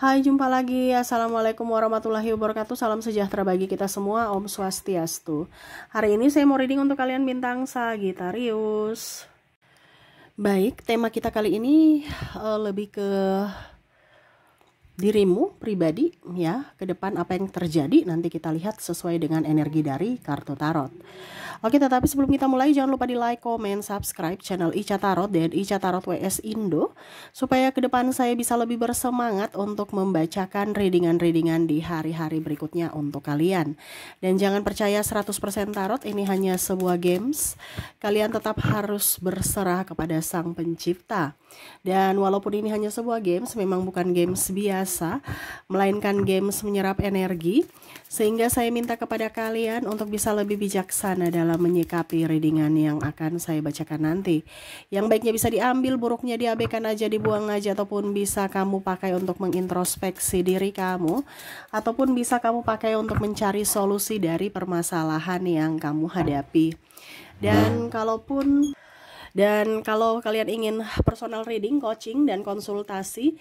Hai, jumpa lagi. Assalamualaikum warahmatullahi wabarakatuh. Salam sejahtera bagi kita semua. Om Swastiastu. Hari ini saya mau reading untuk kalian bintang Sagittarius. Baik, tema kita kali ini lebih ke dirimu pribadi ya. Ke depan apa yang terjadi nanti kita lihat sesuai dengan energi dari kartu tarot. Oke, tetapi sebelum kita mulai jangan lupa di like, comment, subscribe channel Ica Tarot dan Ica Tarot WS Indo supaya ke depan saya bisa lebih bersemangat untuk membacakan readingan-readingan di hari-hari berikutnya untuk kalian. Dan jangan percaya 100% tarot ini hanya sebuah games. Kalian tetap harus berserah kepada Sang Pencipta. Dan walaupun ini hanya sebuah games, memang bukan games biasa, melainkan games menyerap energi. Sehingga saya minta kepada kalian untuk bisa lebih bijaksana dalam menyikapi readingan yang akan saya bacakan nanti. Yang baiknya bisa diambil, buruknya diabaikan aja, dibuang aja, ataupun bisa kamu pakai untuk mengintrospeksi diri kamu, ataupun bisa kamu pakai untuk mencari solusi dari permasalahan yang kamu hadapi. Dan kalau kalian ingin personal reading, coaching, dan konsultasi,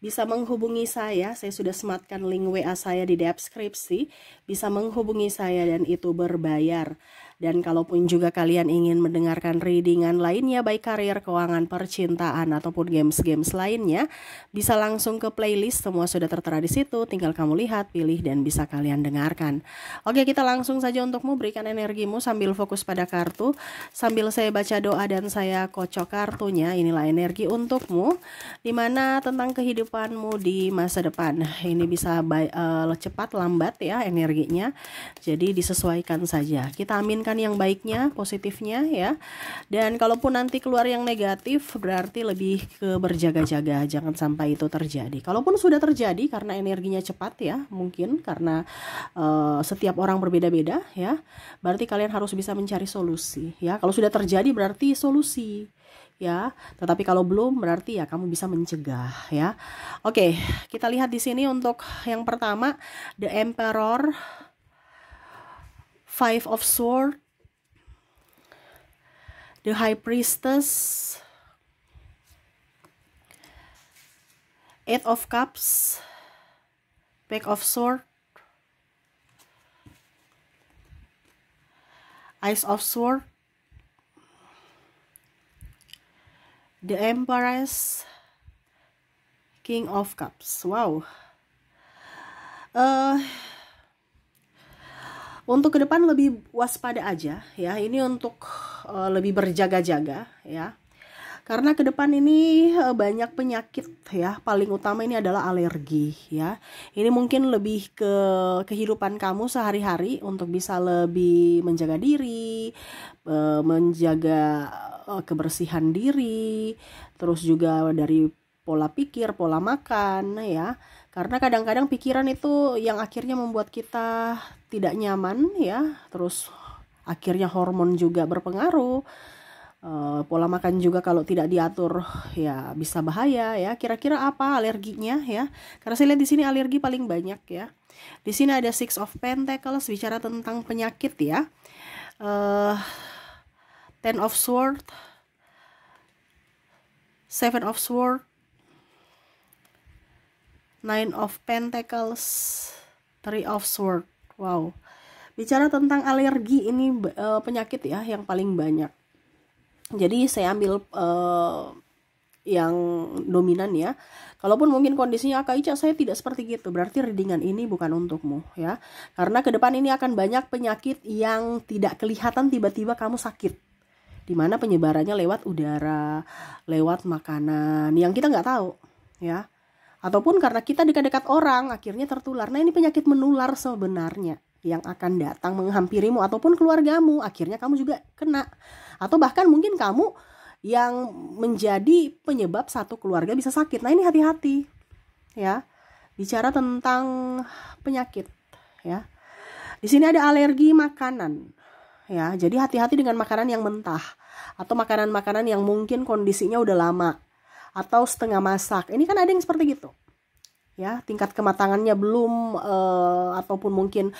bisa menghubungi saya sudah sematkan link WA saya di deskripsi, bisa menghubungi saya dan itu berbayar. Dan kalaupun juga kalian ingin mendengarkan readingan lainnya, baik karir, keuangan, percintaan, ataupun games-games lainnya, bisa langsung ke playlist, semua sudah tertera di situ, tinggal kamu lihat, pilih, dan bisa kalian dengarkan. Oke, kita langsung saja untukmu, berikan energimu sambil fokus pada kartu, sambil saya baca doa dan saya kocok kartunya. Inilah energi untukmu, dimana tentang kehidupanmu di masa depan. Ini bisa cepat, lambat ya energinya, jadi disesuaikan saja. Kita aminkan yang baiknya, positifnya ya. Dan kalaupun nanti keluar yang negatif, berarti lebih ke berjaga-jaga, jangan sampai itu terjadi. Kalaupun sudah terjadi karena energinya cepat ya, mungkin karena setiap orang berbeda-beda ya, berarti kalian harus bisa mencari solusi ya. Kalau sudah terjadi berarti solusi ya, tetapi kalau belum berarti ya kamu bisa mencegah ya. Oke, kita lihat di sini untuk yang pertama, The Emperor, Five of Swords, the High Priestess, Eight of Cups, Pack of Swords, Ace of Swords, the Empress, King of Cups. Wow. Untuk ke depan lebih waspada aja ya. Ini untuk lebih berjaga-jaga ya. Karena ke depan ini banyak penyakit ya. Paling utama ini adalah alergi ya. Ini mungkin lebih ke kehidupan kamu sehari-hari untuk bisa lebih menjaga diri, menjaga kebersihan diri, terus juga dari pola pikir, pola makan ya. Karena kadang-kadang pikiran itu yang akhirnya membuat kita tidak nyaman ya. Terus akhirnya hormon juga berpengaruh. Pola makan juga kalau tidak diatur ya bisa bahaya ya. Kira-kira apa alerginya ya? Karena saya lihat di sini alergi paling banyak ya. Di sini ada Six of Pentacles, bicara tentang penyakit ya. Ten of Swords, Seven of Swords, Nine of Pentacles, Three of Swords. Wow. Bicara tentang alergi, ini penyakit ya yang paling banyak. Jadi saya ambil yang dominan ya. Kalaupun mungkin kondisinya Kak Ica saya tidak seperti gitu, berarti readingan ini bukan untukmu ya. Karena ke depan ini akan banyak penyakit yang tidak kelihatan, tiba-tiba kamu sakit. Dimana penyebarannya lewat udara, lewat makanan yang kita nggak tahu ya. Ataupun karena kita dekat-dekat orang akhirnya tertular. Nah, ini penyakit menular sebenarnya yang akan datang menghampirimu ataupun keluargamu, akhirnya kamu juga kena. Atau bahkan mungkin kamu yang menjadi penyebab satu keluarga bisa sakit. Nah, ini hati-hati ya. Bicara tentang penyakit ya. Di sini ada alergi makanan ya. Jadi hati-hati dengan makanan yang mentah atau makanan-makanan yang mungkin kondisinya udah lama atau setengah masak. Ini kan ada yang seperti gitu ya, tingkat kematangannya belum ataupun mungkin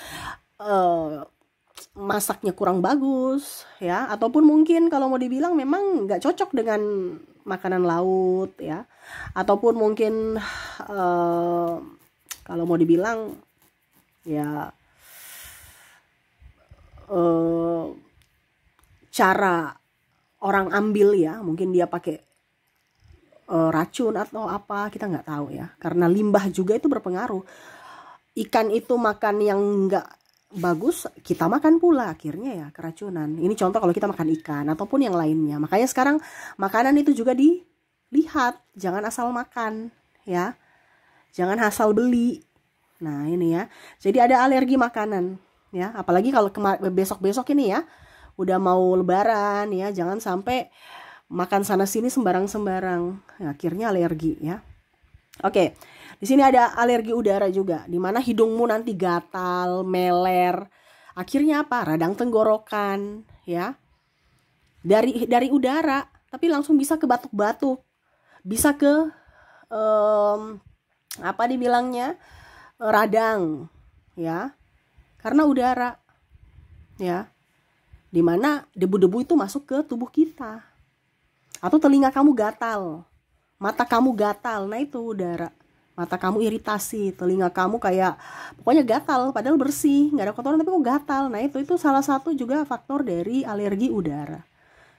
masaknya kurang bagus ya, ataupun mungkin kalau mau dibilang memang nggak cocok dengan makanan laut ya, ataupun mungkin kalau mau dibilang ya cara orang ambil ya, mungkin dia pakai racun atau apa, kita nggak tahu ya, karena limbah juga itu berpengaruh. Ikan itu makan yang nggak bagus, kita makan pula, akhirnya ya keracunan. Ini contoh kalau kita makan ikan ataupun yang lainnya. Makanya sekarang makanan itu juga dilihat, jangan asal makan ya, jangan asal beli. Nah ini ya, jadi ada alergi makanan ya, apalagi kalau besok-besok ini ya udah mau lebaran ya, jangan sampai makan sana sini sembarang-sembarang, ya, akhirnya alergi ya. Oke, di sini ada alergi udara juga, di mana hidungmu nanti gatal, meler, akhirnya apa? Radang tenggorokan, ya. Dari udara, tapi langsung bisa ke batuk-batuk, bisa ke apa dibilangnya, radang, ya, karena udara, ya, di mana debu-debu itu masuk ke tubuh kita. Atau telinga kamu gatal, mata kamu gatal, nah itu udara. Mata kamu iritasi, telinga kamu kayak pokoknya gatal, padahal bersih, nggak ada kotoran tapi kok gatal. Nah itu salah satu juga faktor dari alergi udara.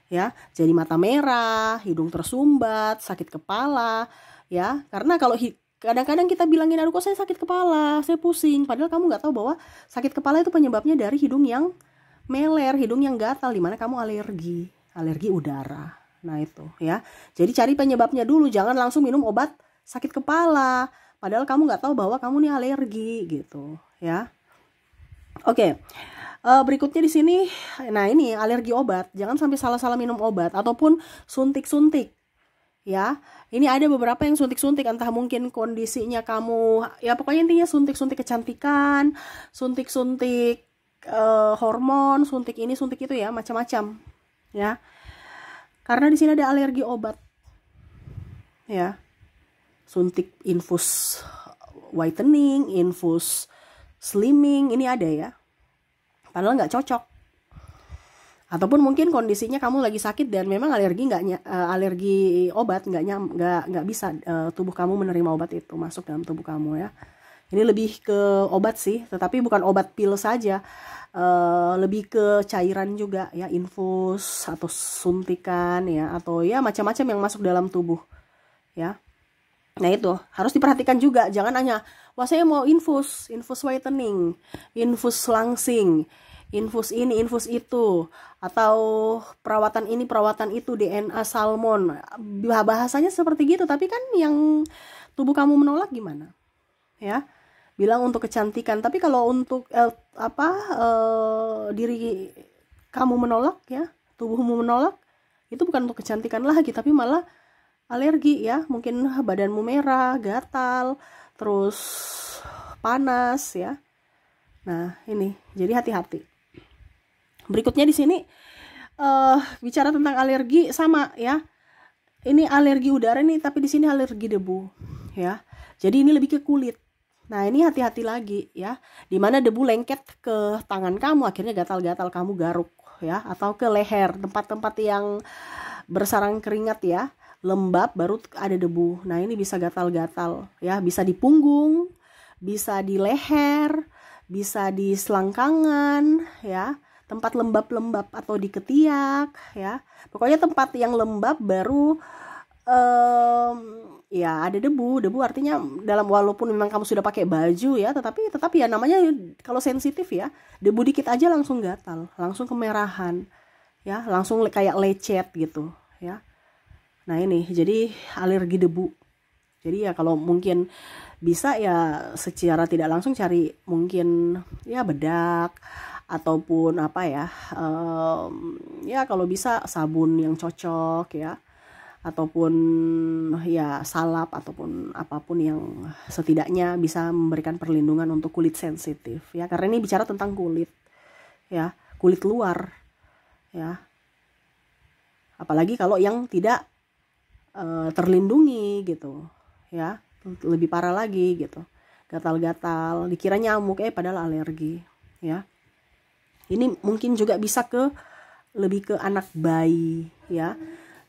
Ya, jadi mata merah, hidung tersumbat, sakit kepala, ya. Karena kalau kadang-kadang kita bilangin, aduh kok saya sakit kepala, saya pusing, padahal kamu nggak tahu bahwa sakit kepala itu penyebabnya dari hidung yang meler, hidung yang gatal, di mana kamu alergi udara. Nah itu ya, jadi cari penyebabnya dulu, jangan langsung minum obat sakit kepala padahal kamu nggak tahu bahwa kamu nih alergi gitu ya. Oke, berikutnya di sini, nah ini alergi obat, jangan sampai salah-salah minum obat ataupun suntik-suntik ya. Ini ada beberapa yang suntik-suntik, entah mungkin kondisinya kamu ya, pokoknya intinya suntik-suntik kecantikan, suntik-suntik hormon, suntik ini suntik itu ya, macam-macam ya. Karena di sini ada alergi obat, ya, suntik infus whitening, infus slimming, ini ada ya, padahal nggak cocok. Ataupun mungkin kondisinya kamu lagi sakit dan memang alergi alergi obat nggak bisa tubuh kamu menerima obat itu masuk dalam tubuh kamu ya. Ini lebih ke obat sih, tetapi bukan obat pil saja. Lebih ke cairan juga ya, infus atau suntikan ya, atau ya macam-macam yang masuk dalam tubuh ya. Nah itu harus diperhatikan juga, jangan hanya wah saya mau infus whitening, infus langsing, infus ini infus itu, atau perawatan ini perawatan itu, DNA salmon, bahasanya seperti gitu, tapi kan yang tubuh kamu menolak gimana ya. Bilang untuk kecantikan, tapi kalau untuk diri kamu menolak ya, tubuhmu menolak, itu bukan untuk kecantikan lagi, tapi malah alergi ya. Mungkin badanmu merah, gatal, terus panas ya. Nah ini, jadi hati-hati. Berikutnya di sini bicara tentang alergi sama ya. Ini alergi udara nih, tapi di sini alergi debu ya. Jadi ini lebih ke kulit. Nah ini hati-hati lagi ya, dimana debu lengket ke tangan kamu, akhirnya gatal-gatal, kamu garuk ya, atau ke leher, tempat-tempat yang bersarang keringat ya, lembab baru ada debu. Nah ini bisa gatal-gatal ya, bisa di punggung, bisa di leher, bisa di selangkangan ya, tempat lembab-lembab, atau di ketiak ya, pokoknya tempat yang lembab baru ya ada debu artinya dalam, walaupun memang kamu sudah pakai baju ya, tetapi ya namanya kalau sensitif ya, debu dikit aja langsung gatal, langsung kemerahan ya, langsung kayak lecet gitu ya. Nah ini jadi alergi debu. Jadi ya kalau mungkin bisa ya secara tidak langsung cari mungkin ya bedak ataupun apa ya, ya kalau bisa sabun yang cocok ya, ataupun ya salap, ataupun apapun yang setidaknya bisa memberikan perlindungan untuk kulit sensitif ya, karena ini bicara tentang kulit ya, kulit luar ya, apalagi kalau yang tidak terlindungi gitu ya, lebih parah lagi gitu, gatal-gatal, dikira nyamuk padahal alergi ya. Ini mungkin juga bisa lebih ke anak bayi ya.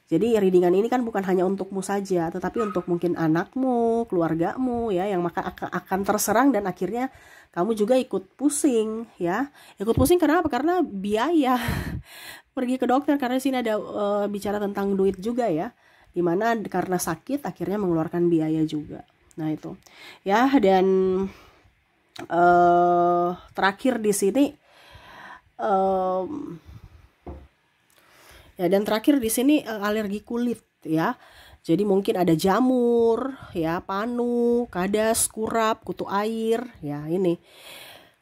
Jadi readingan ini kan bukan hanya untukmu saja, tetapi untuk mungkin anakmu, keluargamu ya, yang maka akan terserang dan akhirnya kamu juga ikut pusing ya. Ikut pusing karena apa? Karena biaya pergi ke dokter, karena di sini ada bicara tentang duit juga ya. Dimana karena sakit akhirnya mengeluarkan biaya juga. Nah itu ya. Dan terakhir di sini ya, dan terakhir di sini alergi kulit ya. Jadi mungkin ada jamur ya, panu, kadas, kurap, kutu air ya ini.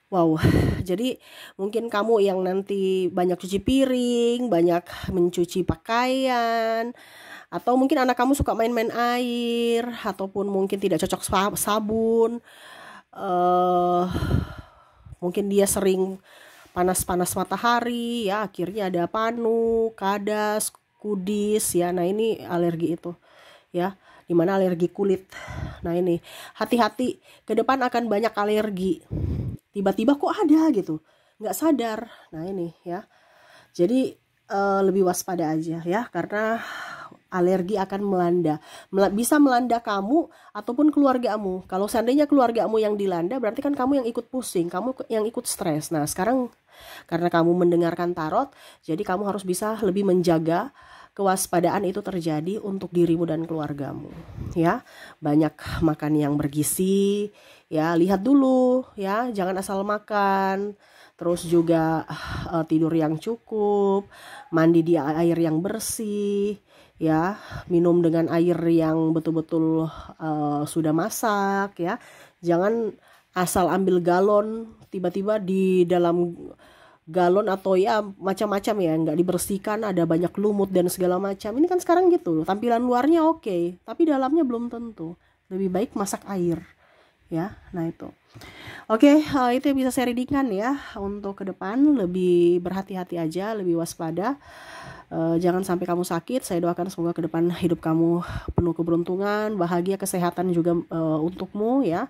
Wow, jadi mungkin kamu yang nanti banyak cuci piring, banyak mencuci pakaian, atau mungkin anak kamu suka main-main air, ataupun mungkin tidak cocok sabun, mungkin dia sering panas-panas matahari ya, akhirnya ada panu, kadas, kudis ya. Nah ini alergi itu ya, dimana alergi kulit. Nah ini hati-hati, ke depan akan banyak alergi, tiba-tiba kok ada gitu, nggak sadar. Nah ini ya, jadi lebih waspada aja ya, karena alergi akan bisa melanda kamu ataupun keluargamu. Kalau seandainya keluargamu yang dilanda, berarti kan kamu yang ikut pusing, kamu yang ikut stres. Nah sekarang karena kamu mendengarkan tarot, jadi kamu harus bisa lebih menjaga kewaspadaan itu terjadi untuk dirimu dan keluargamu ya. Banyak makan yang bergizi ya, lihat dulu ya, jangan asal makan. Terus juga tidur yang cukup, mandi di air yang bersih ya, minum dengan air yang betul-betul sudah masak ya. Jangan asal ambil galon, tiba-tiba di dalam galon atau ya macam-macam ya, nggak dibersihkan, ada banyak lumut dan segala macam. Ini kan sekarang gitu, tampilan luarnya oke, tapi dalamnya belum tentu. Lebih baik masak air ya. Nah itu oke, itu yang bisa saya readingkan ya. Untuk ke depan lebih berhati-hati aja, lebih waspada. Jangan sampai kamu sakit. Saya doakan semoga ke depan hidup kamu penuh keberuntungan, bahagia, kesehatan juga untukmu ya,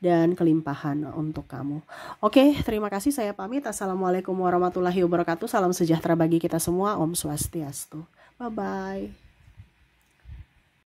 dan kelimpahan untuk kamu. Oke, terima kasih, saya pamit. Assalamualaikum warahmatullahi wabarakatuh. Salam sejahtera bagi kita semua. Om Swastiastu. Bye bye.